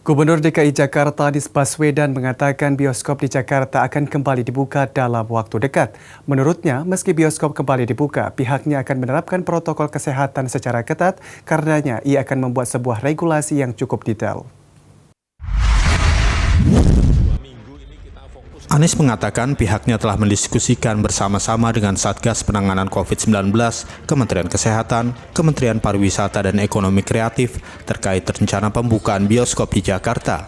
Gubernur DKI Jakarta Anies Baswedan mengatakan bioskop di Jakarta akan kembali dibuka dalam waktu dekat. Menurutnya, meski bioskop kembali dibuka, pihaknya akan menerapkan protokol kesehatan secara ketat, karenanya ia akan membuat sebuah regulasi yang cukup detail. Anies mengatakan pihaknya telah mendiskusikan bersama-sama dengan Satgas Penanganan COVID-19, Kementerian Kesehatan, Kementerian Pariwisata dan Ekonomi Kreatif terkait rencana pembukaan bioskop di Jakarta.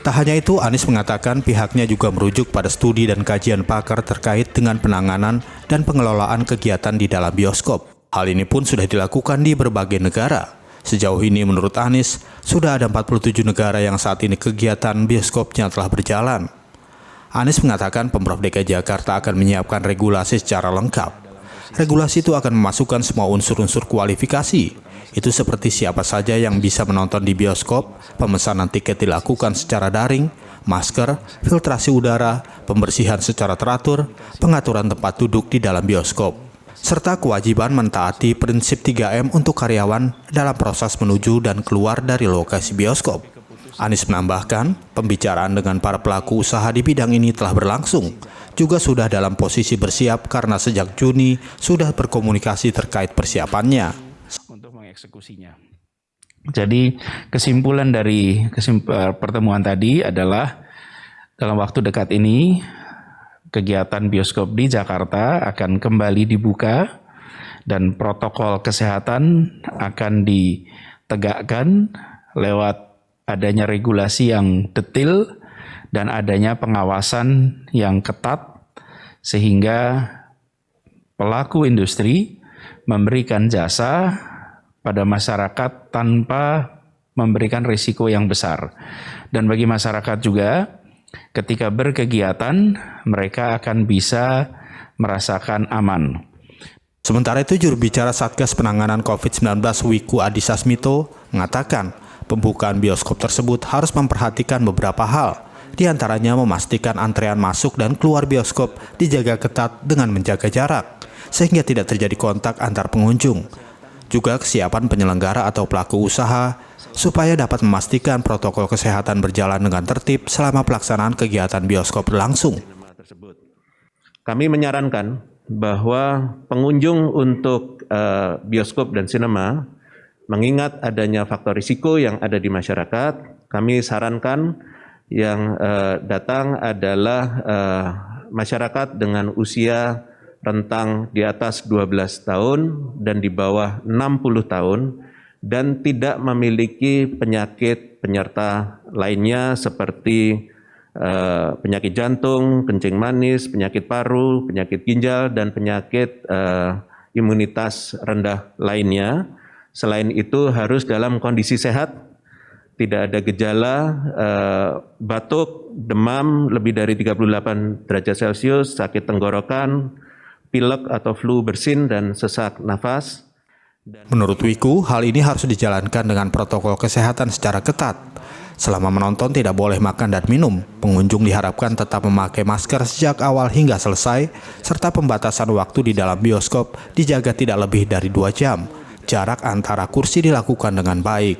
Tak hanya itu, Anies mengatakan pihaknya juga merujuk pada studi dan kajian pakar terkait dengan penanganan dan pengelolaan kegiatan di dalam bioskop. Hal ini pun sudah dilakukan di berbagai negara. Sejauh ini menurut Anies, sudah ada 47 negara yang saat ini kegiatan bioskopnya telah berjalan. Anies mengatakan Pemprov DKI Jakarta akan menyiapkan regulasi secara lengkap. Regulasi itu akan memasukkan semua unsur-unsur kualifikasi. Itu seperti siapa saja yang bisa menonton di bioskop, pemesanan tiket dilakukan secara daring, masker, filtrasi udara, pembersihan secara teratur, pengaturan tempat duduk di dalam bioskop, serta kewajiban mentaati prinsip 3M untuk karyawan dalam proses menuju dan keluar dari lokasi bioskop. Anies menambahkan, pembicaraan dengan para pelaku usaha di bidang ini telah berlangsung, juga sudah dalam posisi bersiap karena sejak Juni sudah berkomunikasi terkait persiapannya. Untuk mengeksekusinya. Jadi kesimpulan dari pertemuan tadi adalah dalam waktu dekat ini kegiatan bioskop di Jakarta akan kembali dibuka dan protokol kesehatan akan ditegakkan lewat adanya regulasi yang detail dan adanya pengawasan yang ketat sehingga pelaku industri memberikan jasa pada masyarakat tanpa memberikan risiko yang besar. Dan bagi masyarakat juga ketika berkegiatan mereka akan bisa merasakan aman. Sementara itu juru bicara Satgas Penanganan COVID-19 Wiku Adhisa Smito mengatakan pembukaan bioskop tersebut harus memperhatikan beberapa hal, di antaranya memastikan antrean masuk dan keluar bioskop dijaga ketat dengan menjaga jarak, sehingga tidak terjadi kontak antar pengunjung. Juga kesiapan penyelenggara atau pelaku usaha, supaya dapat memastikan protokol kesehatan berjalan dengan tertib selama pelaksanaan kegiatan bioskop berlangsung. Kami menyarankan bahwa pengunjung untuk bioskop dan sinema, mengingat adanya faktor risiko yang ada di masyarakat, kami sarankan yang datang adalah masyarakat dengan usia rentang di atas 12 tahun dan di bawah 60 tahun dan tidak memiliki penyakit penyerta lainnya seperti penyakit jantung, kencing manis, penyakit paru, penyakit ginjal, dan penyakit imunitas rendah lainnya. Selain itu harus dalam kondisi sehat, tidak ada gejala, batuk, demam lebih dari 38 derajat Celcius, sakit tenggorokan, pilek atau flu bersin, dan sesak nafas. Menurut Wiku, hal ini harus dijalankan dengan protokol kesehatan secara ketat. Selama menonton tidak boleh makan dan minum, pengunjung diharapkan tetap memakai masker sejak awal hingga selesai, serta pembatasan waktu di dalam bioskop dijaga tidak lebih dari 2 jam. Jarak antara kursi dilakukan dengan baik.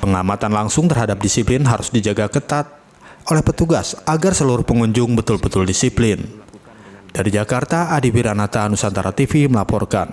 Pengamatan langsung terhadap disiplin harus dijaga ketat oleh petugas agar seluruh pengunjung betul-betul disiplin. Dari Jakarta, Adi Wiranata, Nusantara TV melaporkan.